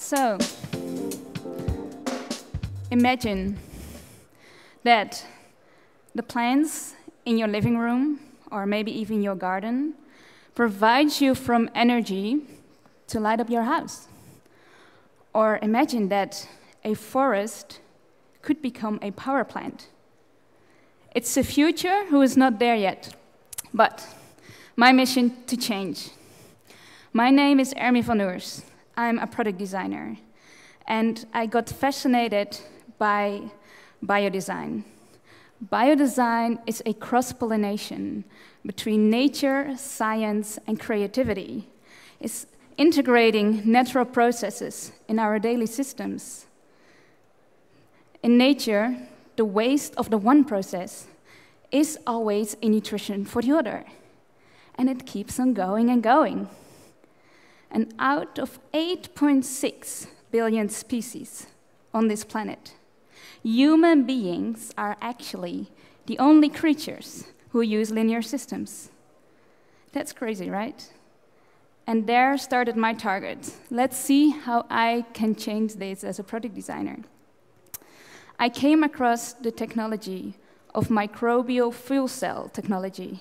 So, imagine that the plants in your living room, or maybe even your garden, provide you from energy to light up your house. Or imagine that a forest could become a power plant. It's the future who is not there yet, but my mission to change. My name is ERMI van Oers. I'm a product designer, and I got fascinated by biodesign. Biodesign is a cross-pollination between nature, science, and creativity. It's integrating natural processes in our daily systems. In nature, the waste of the one process is always a nutrition for the other. And it keeps on going and going. And out of 8.6 billion species on this planet, human beings are actually the only creatures who use linear systems. That's crazy, right? And there started my target. Let's see how I can change this as a product designer. I came across the technology of microbial fuel cell technology,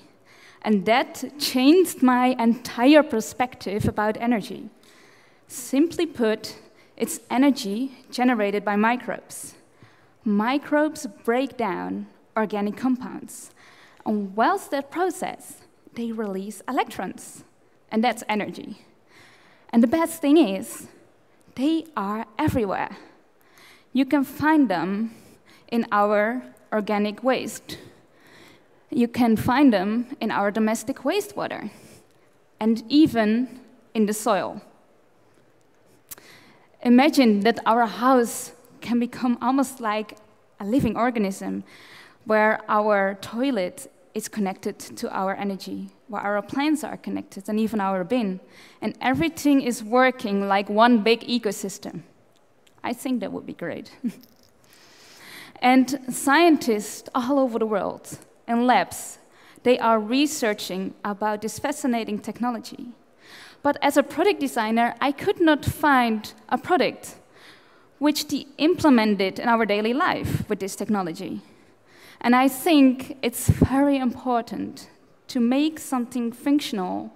and that changed my entire perspective about energy. Simply put, it's energy generated by microbes. Microbes break down organic compounds, and whilst that process, they release electrons, and that's energy. And the best thing is, they are everywhere. You can find them in our organic waste. You can find them in our domestic wastewater, and even in the soil. Imagine that our house can become almost like a living organism, where our toilet is connected to our energy, where our plants are connected, and even our bin. And everything is working like one big ecosystem. I think that would be great. And scientists all over the world, in labs, they are researching about this fascinating technology. But as a product designer, I could not find a product which they implemented in our daily life with this technology. And I think it's very important to make something functional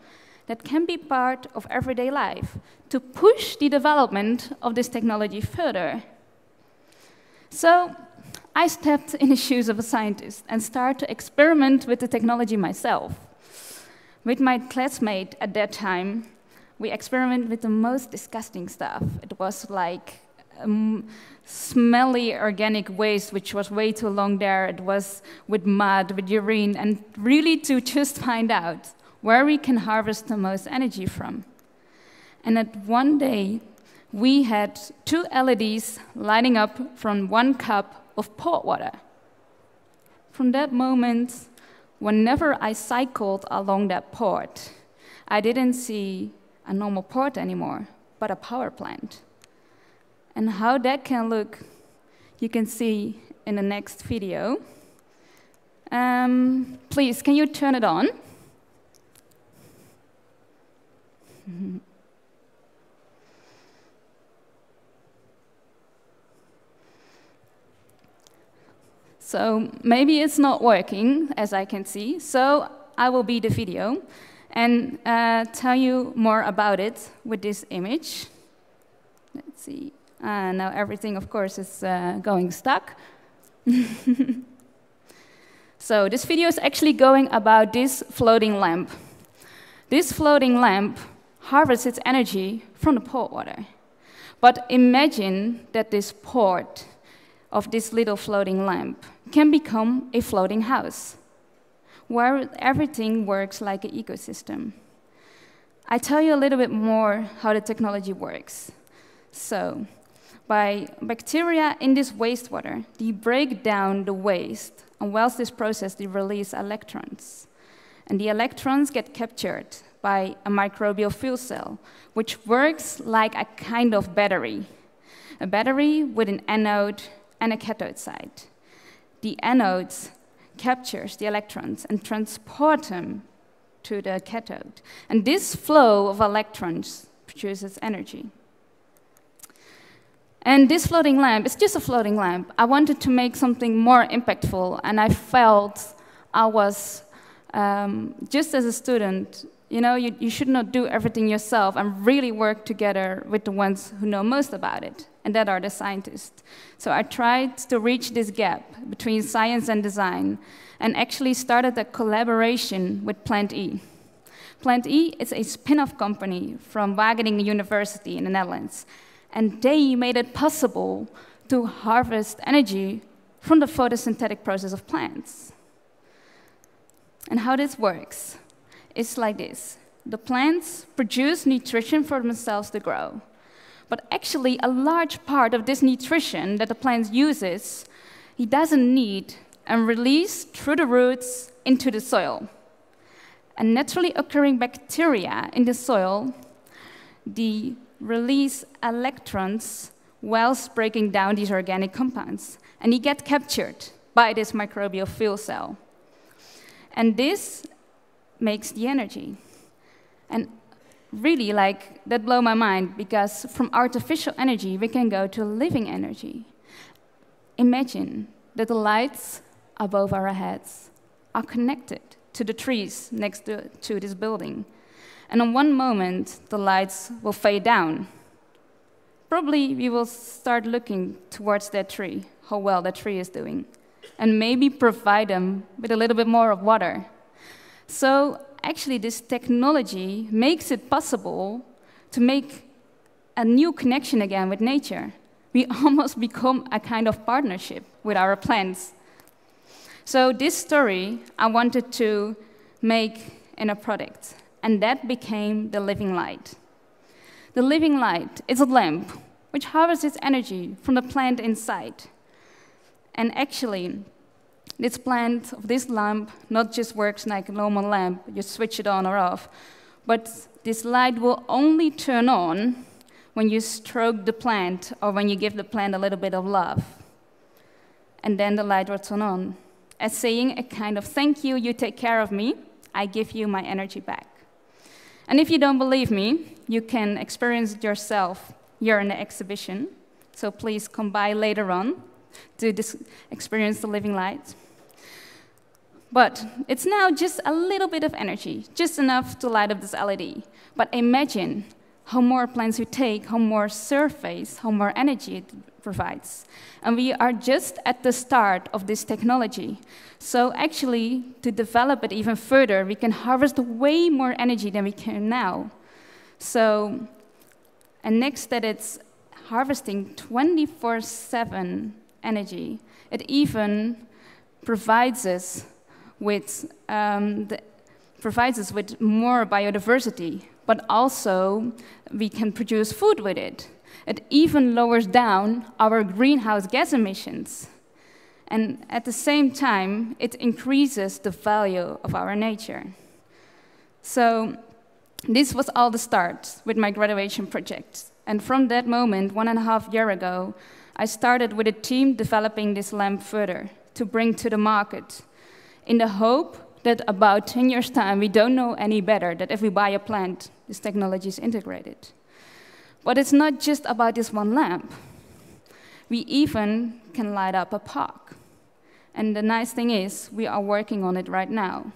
that can be part of everyday life, to push the development of this technology further. So I stepped in the shoes of a scientist and started to experiment with the technology myself. With my classmate at that time, we experimented with the most disgusting stuff. It was like smelly organic waste, which was way too long there. It was with mud, with urine, and really to just find out where we can harvest the most energy from. And at one day, we had 2 LEDs lighting up from 1 cup of port water. From that moment, whenever I cycled along that port, I didn't see a normal port anymore, but a power plant. And how that can look, you can see in the next video. Please, can you turn it on? So maybe it's not working, as I can see, so I will be the video and tell you more about it with this image. Let's see. Now everything, of course, is going stuck. So this video is actually going about this floating lamp. This floating lamp harvests its energy from the port water. But imagine that this port of this little floating lamp can become a floating house, where everything works like an ecosystem. I tell you a little bit more how the technology works. So, by bacteria in this wastewater, they break down the waste, and whilst this process, they release electrons. And the electrons get captured by a microbial fuel cell, which works like a kind of battery. A battery with an anode and a cathode side. The anodes captures the electrons and transport them to the cathode. And this flow of electrons produces energy. And this floating lamp is just a floating lamp. I wanted to make something more impactful, and I felt I was, just as a student, you should not do everything yourself and really work together with the ones who know most about it, and that are the scientists. So I tried to reach this gap between science and design, and actually started a collaboration with Plant E. Plant E is a spin-off company from Wageningen University in the Netherlands, and they made it possible to harvest energy from the photosynthetic process of plants. And how this works is like this. The plants produce nutrition for themselves to grow. But actually, a large part of this nutrition that the plant uses, he doesn't need and release through the roots into the soil. And naturally occurring bacteria in the soil, they release electrons whilst breaking down these organic compounds. And they get captured by this microbial fuel cell. And this makes the energy. And really, that blew my mind, because from artificial energy, we can go to living energy. Imagine that the lights above our heads are connected to the trees next to this building. And in one moment, the lights will fade down. Probably we will start looking towards that tree, how well that tree is doing, and maybe provide them with a little bit more of water. So actually, this technology makes it possible to make a new connection again with nature. We almost become a kind of partnership with our plants. So this story I wanted to make in a product, and that became the Living Light. The Living Light is a lamp which harvests its energy from the plant inside. And actually, this plant of this lamp not just works like a normal lamp, you switch it on or off, but this light will only turn on when you stroke the plant or when you give the plant a little bit of love. And then the light will turn on, as saying a kind of thank you, you take care of me, I give you my energy back. And if you don't believe me, you can experience it yourself here in the exhibition. So please come by later on to experience the Living Light. But it's now just a little bit of energy, just enough to light up this LED. But imagine how more plants you take, how more surface, how more energy it provides. And we are just at the start of this technology. So actually, to develop it even further, we can harvest way more energy than we can now. So, and next that it's harvesting 24/7 energy, it even provides us with more biodiversity, but also we can produce food with it. It even lowers down our greenhouse gas emissions. And at the same time, it increases the value of our nature. So this was all the start with my graduation project. And from that moment, 1.5 years ago, I started with a team developing this lamp further to bring to the market, in the hope that about 10 years' time, we don't know any better, that if we buy a plant, this technology is integrated. But it's not just about this one lamp. We even can light up a park. And the nice thing is, we are working on it right now.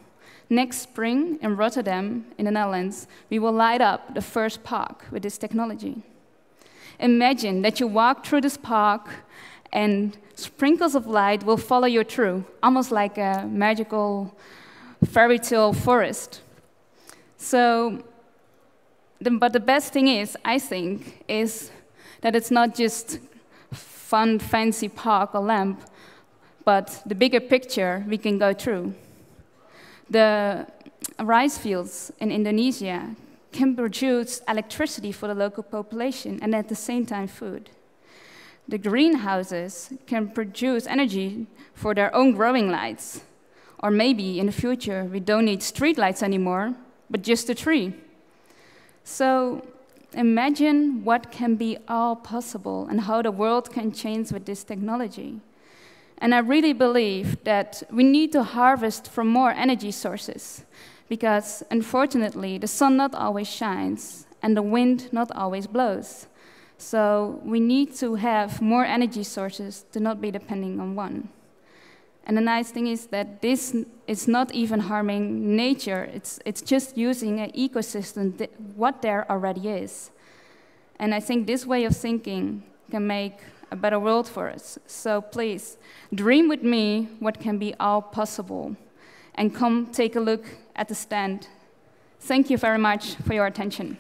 Next spring, in Rotterdam, in the Netherlands, we will light up the first park with this technology. Imagine that you walk through this park and sprinkles of light will follow you through, almost like a magical fairy tale forest. So, but the best thing is, I think, is that it's not just fun, fancy park or lamp, but the bigger picture we can go through. The rice fields in Indonesia can produce electricity for the local population and at the same time food. The greenhouses can produce energy for their own growing lights. Or maybe in the future we don't need street lights anymore, but just a tree. So imagine what can be all possible and how the world can change with this technology. And I really believe that we need to harvest from more energy sources, because unfortunately the sun not always shines and the wind not always blows. So we need to have more energy sources to not be depending on one. And the nice thing is that this is not even harming nature. It's just using an ecosystem, what there already is. And I think this way of thinking can make a better world for us. So please, dream with me what can be all possible. And come take a look at the stand. Thank you very much for your attention.